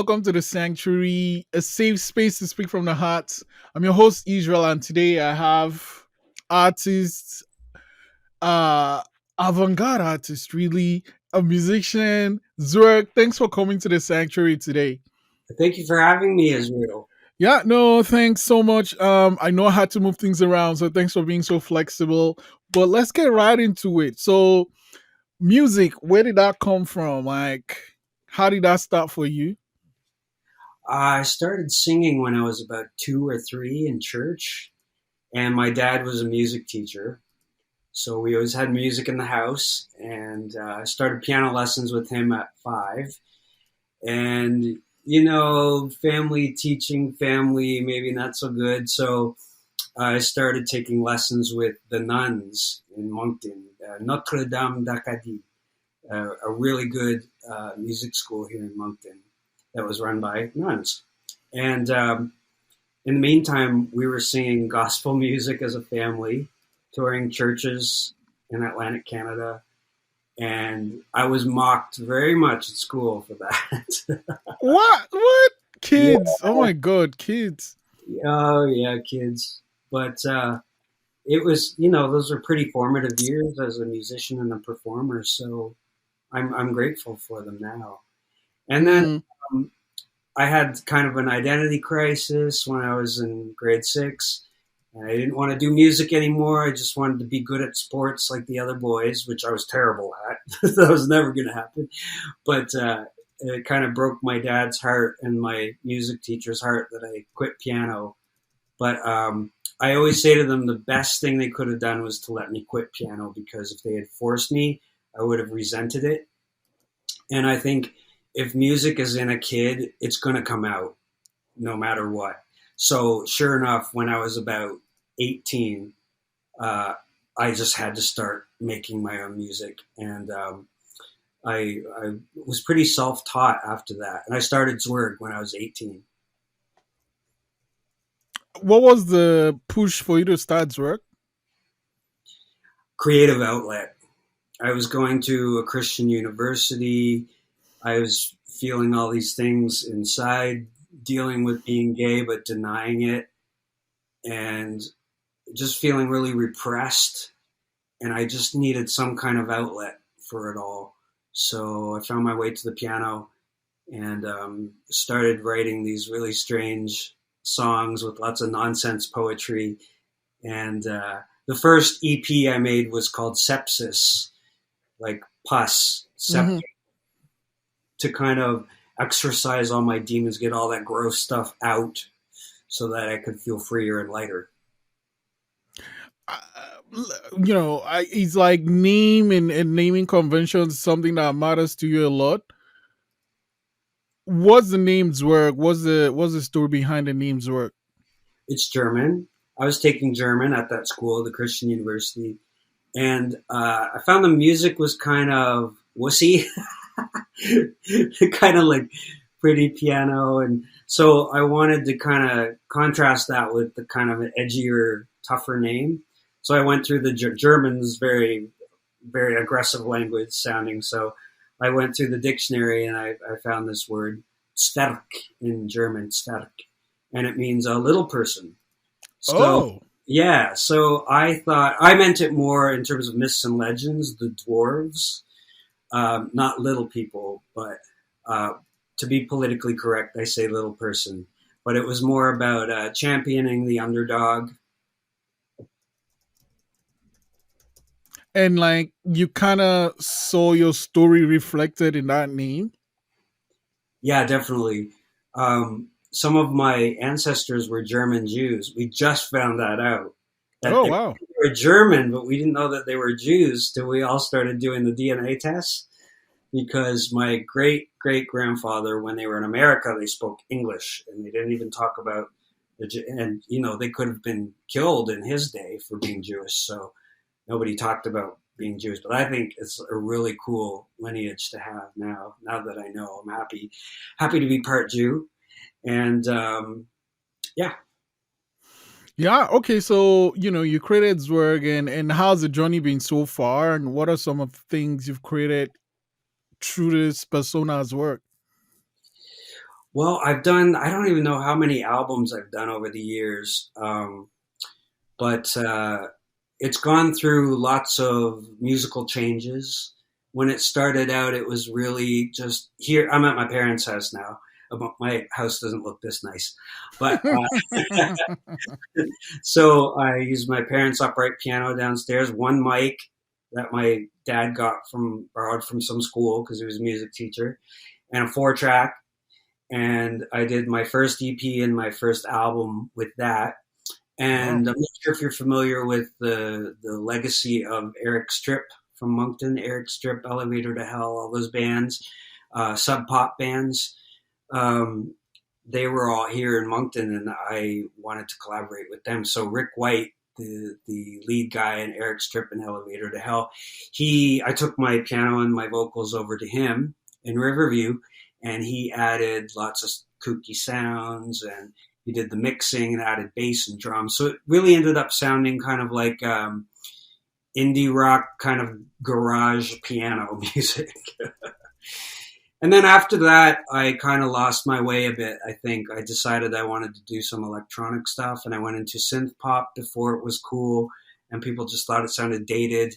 welcome to the Sanctuary, a safe space to speak from the heart. I'm your host, Israel, and today I have artists, uh, avant-garde artist, really, a musician, ZWERG. Thanks for coming to the Sanctuary today. Thank you for having me, Israel. Yeah, no, thanks so much. I know I had to move things around, so thanks for being so flexible. But let's get right into it. So, music, where did that come from? Like, how did that start for you? I started singing when I was about 2 or 3 in church, and my dad was a music teacher. So we always had music in the house, and I started piano lessons with him at 5. And, family teaching, family maybe not so good. So I started taking lessons with the nuns in Moncton, Notre Dame d'Acadie, a really good music school here in Moncton that was run by nuns. And in the meantime, we were singing gospel music as a family, touring churches in Atlantic Canada. And I was mocked very much at school for that. What? Kids? Yeah. Oh my God, kids. Oh, yeah, kids. But it was, those were pretty formative years as a musician and a performer. So I'm grateful for them now. And then I had kind of an identity crisis when I was in grade 6. And I didn't want to do music anymore. I just wanted to be good at sports like the other boys, which I was terrible at. That was never going to happen. But it kind of broke my dad's heart and my music teacher's heart that I quit piano. But I always say to them the best thing they could have done was to let me quit piano, because if they had forced me, I would have resented it. And I think if music is in a kid, it's going to come out no matter what. So sure enough, when I was about 18, I just had to start making my own music. And I was pretty self-taught after that. And I started ZWERG when I was 18. What was the push for you to start ZWERG? Creative outlet. I was going to a Christian university. I was feeling all these things inside, dealing with being gay but denying it, and just feeling really repressed. And I just needed some kind of outlet for it all. So I found my way to the piano and started writing these really strange songs with lots of nonsense poetry. And the first EP I made was called Sepsis, like pus, septic, to kind of exercise all my demons, get all that gross stuff out so that I could feel freer and lighter. It's like name and naming conventions, something that matters to you a lot. What's the name ZWERG? What's the story behind the name ZWERG? It's German. I was taking German at that school, the Christian university. And I found the music was kind of wussy, kind of like pretty piano. And so I wanted to kind of contrast that with the kind of an edgier, tougher name. So I went through the German's very, very aggressive language sounding. So I went through the dictionary and I found this word, Zwerg, in German, Zwerg. And it means a little person. So, yeah, so I thought, I meant it more in terms of myths and legends, the dwarves, not little people, but to be politically correct, I say little person. But it was more about championing the underdog. And like you kind of saw your story reflected in that name? Yeah, definitely. Some of my ancestors were German Jews. We just found that out. That Wow. They were German, but we didn't know that they were Jews till we all started doing the DNA tests. Because my great-great-grandfather, when they were in America, they spoke English, and they didn't even talk about and they could have been killed in his day for being Jewish. So nobody talked about being Jewish, but I think it's a really cool lineage to have now. Now that I know, I'm happy to be part Jew. And yeah. Yeah. Okay. So, you created ZWERG, and how's the journey been so far? And what are some of the things you've created through this persona's work? Well, I don't even know how many albums I've done over the years. But it's gone through lots of musical changes. When it started out, it was really just here. I'm at my parents' house now. My house doesn't look this nice, but so I used my parents' upright piano downstairs, one mic that my dad borrowed from some school because he was a music teacher, and a 4-track. And I did my first EP and my first album with that. And Wow. I'm not sure if you're familiar with the legacy of Eric Stripp from Moncton, Eric Stripp, Elevator to Hell, all those bands, sub pop bands. Um, they were all here in Moncton, and I wanted to collaborate with them. So Rick White, the lead guy in Eric Stripp and Elevator to Hell, I took my piano and my vocals over to him in Riverview, and he added lots of kooky sounds, and he did the mixing and added bass and drums. So it really ended up sounding kind of like indie rock, kind of garage piano music. And then after that, I kind of lost my way a bit. I think I decided I wanted to do some electronic stuff, and I went into synth pop before it was cool, and people just thought it sounded dated.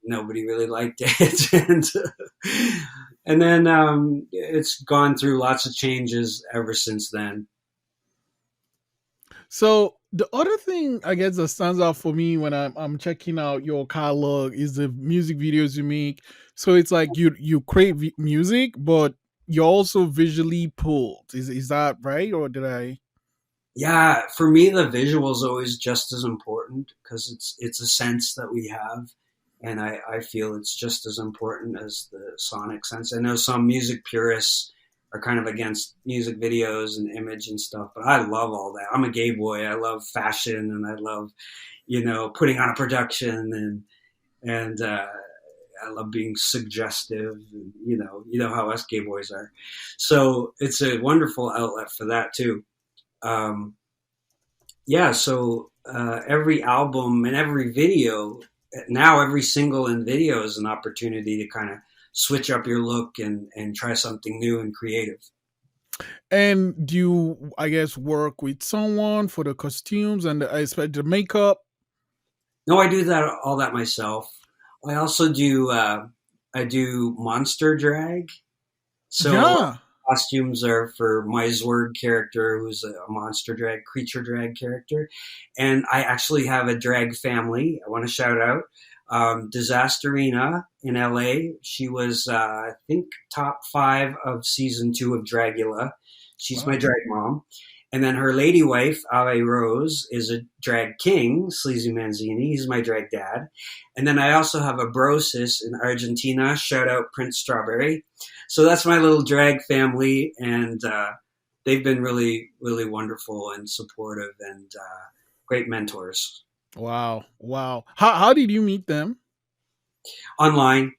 Nobody really liked it. And then it's gone through lots of changes ever since then. So the other thing I guess that stands out for me when I'm checking out your catalog is the music videos you make. So it's like you create music, but you're also visually pulled. Is that right, or did I? Yeah, for me, the visual is always just as important because it's a sense that we have, and I feel it's just as important as the sonic sense. I know some music purists are kind of against music videos and image and stuff, but I love all that. I'm a gay boy. I love fashion, and I love putting on a production, and I love being suggestive. And, how us gay boys are. So it's a wonderful outlet for that too. Um, yeah, so every album and every video, now every single in video is an opportunity to kind of switch up your look and try something new and creative. And do you, I guess, work with someone for the costumes and I expect the makeup? No, I do all that myself. I also do I do monster drag. So Yeah. costumes are for my ZWERG character, who's a monster drag, creature drag character. And I actually have a drag family I want to shout out. Disasterina in LA. She was, I think, top 5 of season 2 of Dragula. She's my Wow. drag mom. And then her lady wife, Ave Rose, is a drag king, Sleazy Manzini. He's my drag dad. And then I also have a brosis in Argentina. Shout out Prince Strawberry. So that's my little drag family. And they've been really, really wonderful and supportive and great mentors. Wow. Wow. How did you meet them? Online.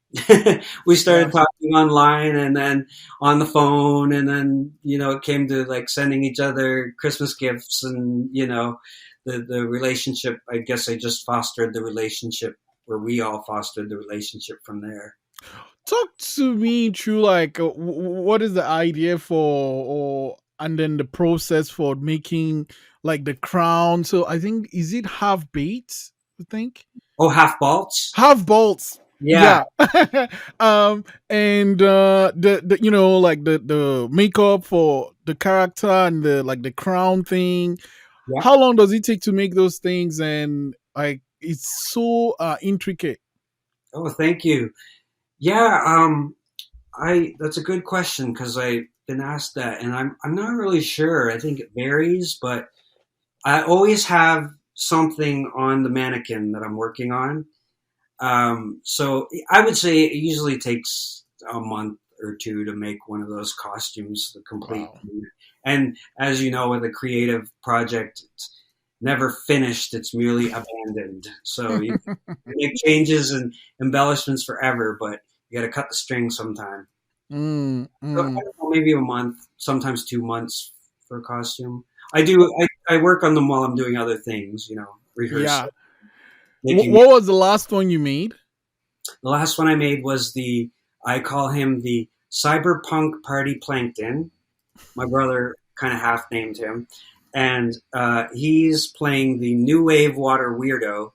We started Yeah. talking online and then on the phone, and then it came to like sending each other Christmas gifts, and the relationship. I guess I just fostered the relationship, or we all fostered the relationship from there. Talk to me through like what is the idea for, or and then the process for making like the crown. So I think, is it half baked? I think Oh, half balls. half bolts. Yeah, Yeah. And the like the makeup for the character and the like the crown thing. yeah. How long does it take to make those things? And like it's so intricate. Oh, thank you. Yeah, I that's a good question because I've been asked that, and I'm not really sure. I think it varies, but I always have something on the mannequin that I'm working on. So I would say it usually takes a month or two to make one of those costumes, the complete. Wow. And as you know, with a creative project, it's never finished; it's merely abandoned. So you can make changes and embellishments forever, but you got to cut the string sometime. Mm, So I mm. don't know, maybe a month, sometimes 2 months for a costume. I do. I work on them while I'm doing other things. Rehearse, Yeah. making. What was the last one you made? The last one I made was I call him the Cyberpunk Party Plankton. My brother kind of half named him, and he's playing the new wave water weirdo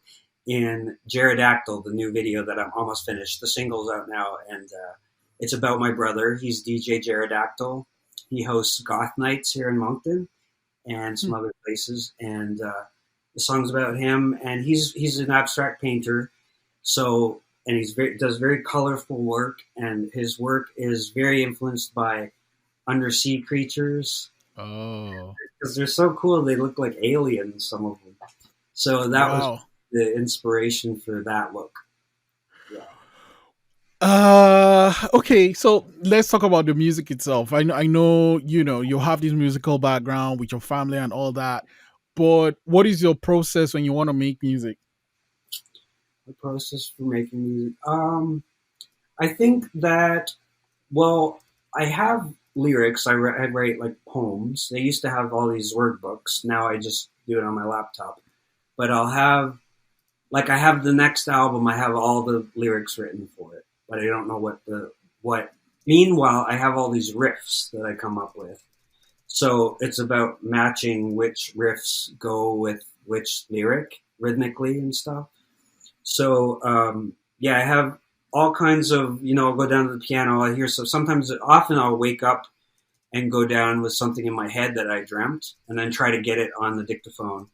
in Pterodactyl, the new video that I'm almost finished. The single's out now, and it's about my brother. He's DJ Pterodactyl. He hosts goth nights here in Moncton and some other places, and the song's about him. And he's an abstract painter, so and does very colorful work, and his work is very influenced by undersea creatures Oh, because they're so cool. They look like aliens, some of them. So that was wow. the inspiration for that look. Yeah. Okay, so let's talk about the music itself. I know, you have this musical background with your family and all that, but what is your process when you want to make music? The process for making music. I think that, well, I have lyrics. I write like poems. They used to have all these word books. Now I just do it on my laptop. But I'll have, like, I have the next album. I have all the lyrics written for it, but I don't know what. Meanwhile, I have all these riffs that I come up with. So it's about matching which riffs go with which lyric rhythmically and stuff. So yeah, I have all kinds of, I'll go down to the piano. I hear, so sometimes, often I'll wake up and go down with something in my head that I dreamt, and then try to get it on the dictaphone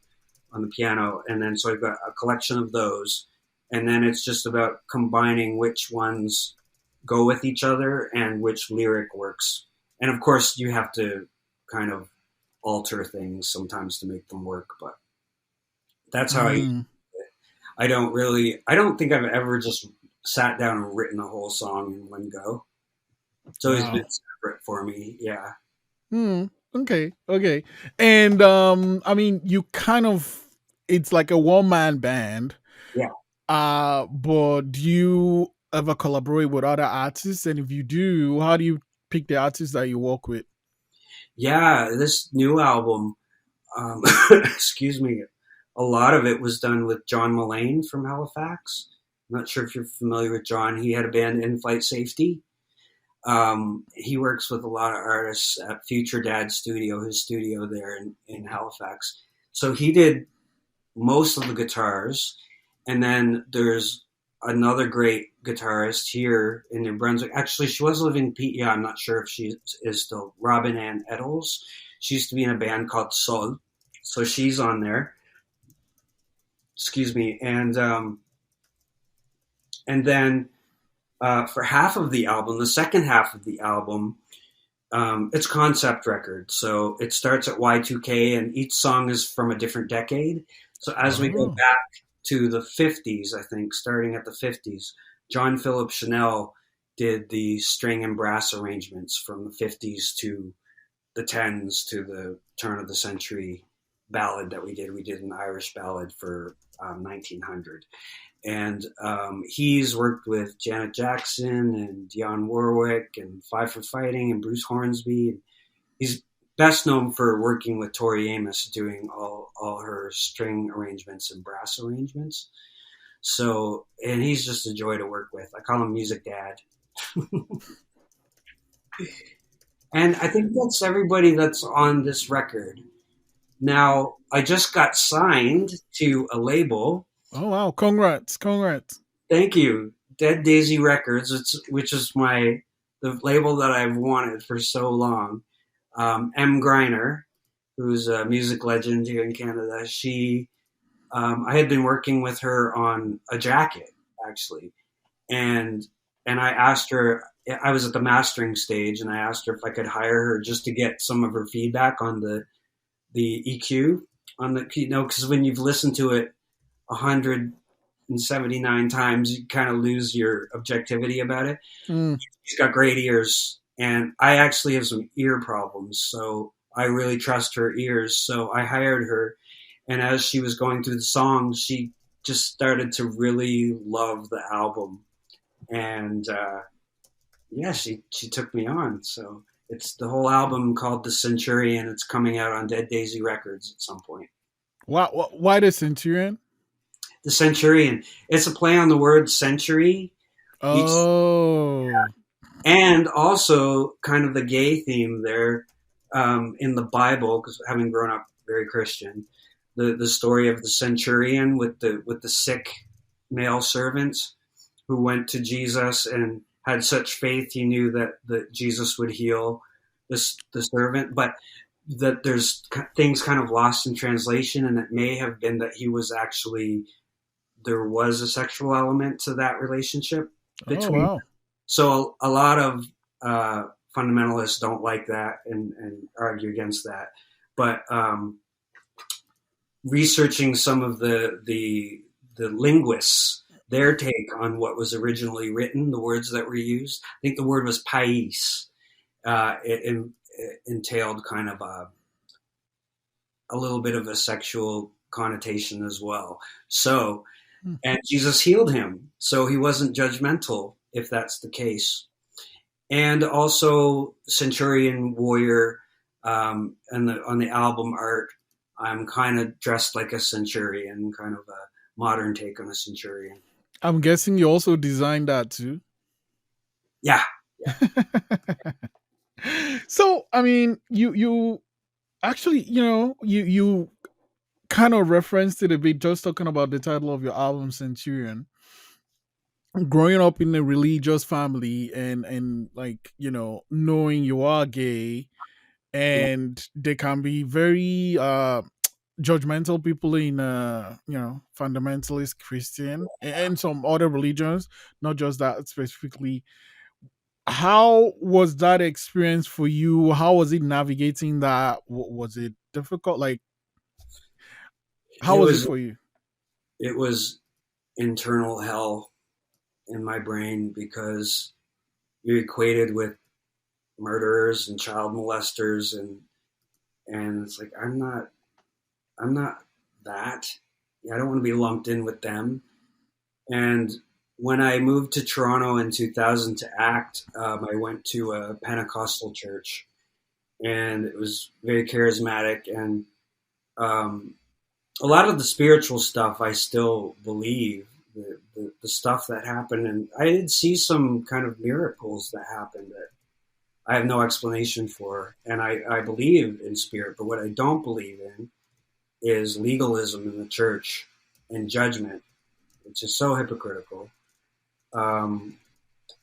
on the piano. And then so I've got a collection of those, and then it's just about combining which ones go with each other and which lyric works. And of course, you have to kind of alter things sometimes to make them work, but that's how Mm, I don't think I've ever just sat down and written a whole song in one go. It's always been wow. separate for me. Yeah. Okay, okay. And I mean, you kind of, it's like a one man band. Yeah. But do you ever collaborate with other artists? And if you do, how do you pick the artists that you work with? Yeah. This new album, um, excuse me, a lot of it was done with John Mullane from Halifax. I'm not sure if you're familiar with John. He had a band, In Flight Safety. He works with a lot of artists at Future Dad Studio, his studio there in Halifax. So he did most of the guitars. And then there's another great guitarist here in New Brunswick. Actually, she was living in PEI. I'm not sure if she is still. Robin Anne Ettles. She used to be in a band called Sol. So she's on there. Excuse me. And then for half of the album, the second half of the album, it's concept record. So it starts at Y2K, and each song is from a different decade. So as we go Oh, back to the 50s, I think, starting at the 50s, John Philip Shenale did the string and brass arrangements from the 50s to the 10s to the turn of the century ballad that we did. We did an Irish ballad for 1900. And he's worked with Janet Jackson and Dionne Warwick and Five for Fighting and Bruce Hornsby. He's best known for working with Tori Amos, doing all her string arrangements and brass arrangements. So, and he's just a joy to work with. I call him Music Dad. And I think that's everybody that's on this record. Now, I just got signed to a label. oh wow! Congrats, congrats. Thank you. Dead Daisy Records, which is the label that I've wanted for so long. Gryner, who's a music legend here in Canada, I had been working with her on a jacket, actually. And I asked her, I was at the mastering stage, and I asked her if I could hire her just to get some of her feedback on the EQ on the, because when you've listened to it 179 times, you kind of lose your objectivity about it. Mm, She's got great ears, and I actually have some ear problems, so I really trust her ears. So I hired her, and as she was going through the songs, she just started to really love the album, and yeah, she took me on. So it's the whole album called The Centurion. It's coming out on Dead Daisy Records at some point. why the Centurion? The Centurion. It's a play on the word century. Each Oh, And also kind of the gay theme there. in the Bible, because having grown up very Christian, the story of the centurion with the sick male servants who went to Jesus and had such faith he knew that Jesus would heal the servant, but that there's things kind of lost in translation, and it may have been that he was actually, there was a sexual element to that relationship Oh between. wow. So a lot of fundamentalists don't like that and argue against that. But researching some of the linguists, their take on what was originally written, the words that were used. I think the word was pais. It entailed kind of a little bit of a sexual connotation as well. So, and Jesus healed him, so he wasn't judgmental if that's the case. And also Centurion warrior, and on the album art, I'm kind of dressed like a centurion, kind of a modern take on a centurion. I'm guessing you also designed that too. Yeah. So I mean, you actually, you kind of referenced it a bit, just talking about the title of your album, Centurion. Growing up in a religious family and like, knowing you are gay, Yeah. and they can be very judgmental people in fundamentalist Christian and some other religions, not just that specifically. How was that experience for you? How was it navigating that? Was it difficult? Like, how It was it was for you? it was internal hell in my brain because you're equated with murderers and child molesters, and it's like I'm not that. I don't want to be lumped in with them. And when I moved to Toronto in 2000 to act, I went to a Pentecostal church, and it was very charismatic. And a lot of the spiritual stuff I still believe. The stuff that happened, and I did see some kind of miracles that happened that I have no explanation for, and I believe in spirit. But what I don't believe in is legalism in the church and judgment, which is so hypocritical. Um,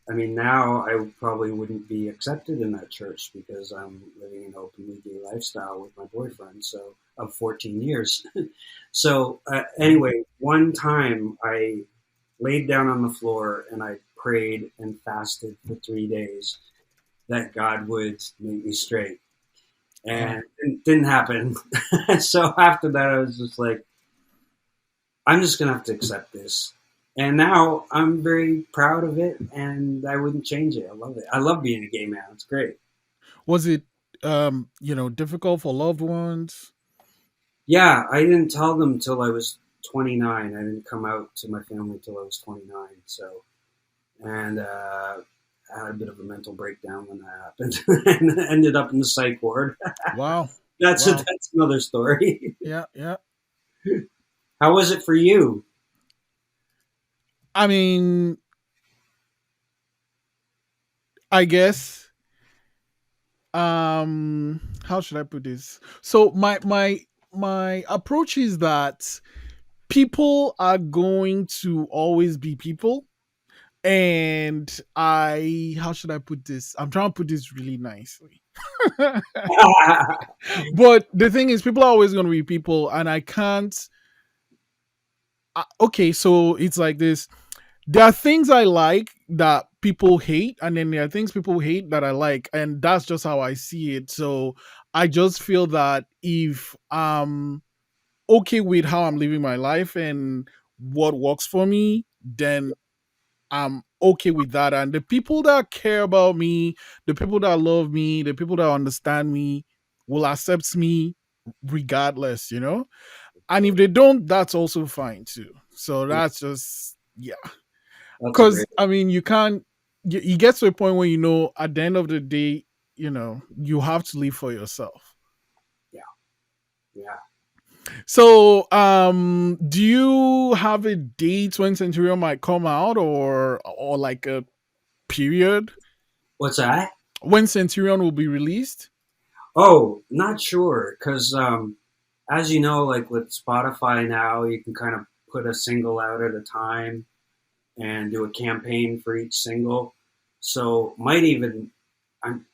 I mean, now I probably wouldn't be accepted in that church because I'm living an openly gay lifestyle with my boyfriend, so of 14 years. So anyway, one time I laid down on the floor and I prayed and fasted for 3 days that God would make me straight. And it didn't happen. So after that, I was just like, I'm just going to have to accept this. And now I'm very proud of it, and I wouldn't change it. I love it. I love being a gay man. It's great. Was it difficult for loved ones? Yeah, I didn't tell them till I was 29. I didn't come out to my family till I was 29. So, and I had a bit of a mental breakdown when that happened, and ended up in the psych ward. Wow. That's Wow. that's another story. Yeah, yeah. How was it for you? I mean, I guess how should I put this? So my approach is that people are going to always be people, and I how should I put this? I'm trying to put this really nicely. But the thing is, people are always going to be people, and I can't. Okay, so it's like this. There are things I like that people hate, and then there are things people hate that I like, and that's just how I see it. So I just feel that if I'm okay with how I'm living my life and what works for me, then I'm okay with that. And the people that care about me, the people that love me, the people that understand me will accept me regardless. And if they don't, that's also fine too. So that's just, yeah. That's a Because great. I mean, you can't. You get to a point where at the end of the day, you have to live for yourself. Yeah, yeah. So, do you have a date when Centurion might come out, or like a period What's that? when Centurion will be released? Oh, not sure, because as you know, like with Spotify now, you can kind of put a single out at a time and do a campaign for each single. So might even I'm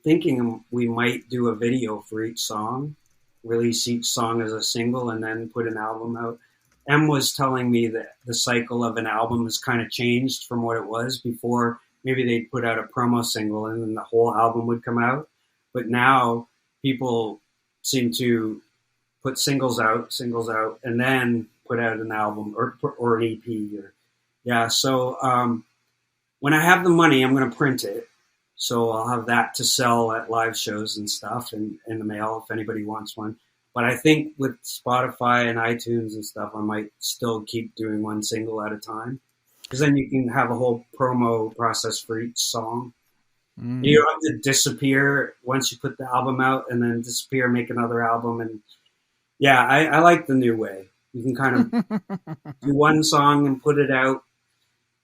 thinking we might do a video for each song, release each song as a single, and then put an album out. Em was telling me that the cycle of an album has kind of changed from what it was before. Maybe they'd put out a promo single and then the whole album would come out. But now people seem to put singles out, and then put out an album or an EP or yeah. So when I have the money, I'm going to print it. So I'll have that to sell at live shows and stuff and in the mail if anybody wants one. But I think with Spotify and iTunes and stuff, I might still keep doing one single at a time. Because then you can have a whole promo process for each song. You don't have to disappear once you put the album out and then disappear, make another album. And yeah, I like the new way. You can kind of do one song and put it out.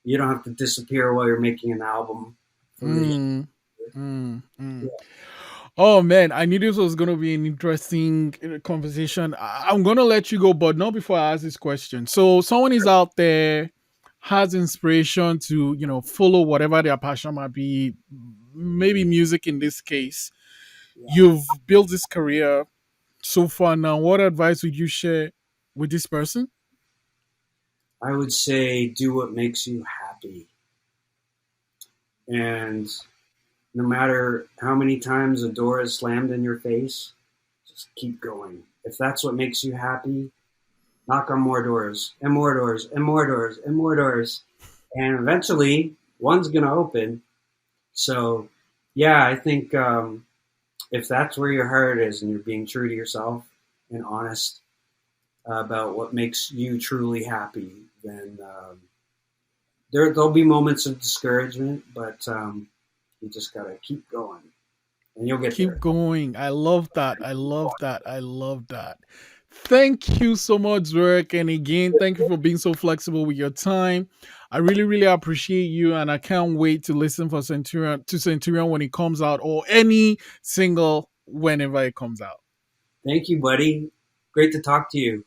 You don't have to disappear while you're making an album. Yeah. Oh man, I knew this was going to be an interesting conversation. I'm going to let you go, but not before I ask this question. So, someone is out there, has inspiration to, follow whatever their passion might be, maybe music in this case. You've built this career so far now. What advice would you share with this person? I would say do what makes you happy. And no matter how many times a door is slammed in your face, just keep going. If that's what makes you happy, knock on more doors and more doors and more doors and more doors. And eventually one's going to open. So, yeah, I think if that's where your heart is and you're being true to yourself and honest about what makes you truly happy, then there'll be moments of discouragement, but you just got to keep going and you'll get Keep there. going. I love that. I love that. I love that. Thank you so much, ZWERG. And again, thank you for being so flexible with your time. I really, really appreciate you, and I can't wait to listen for Centurion when it comes out, or any single whenever it comes out. Thank you, buddy. Great to talk to you.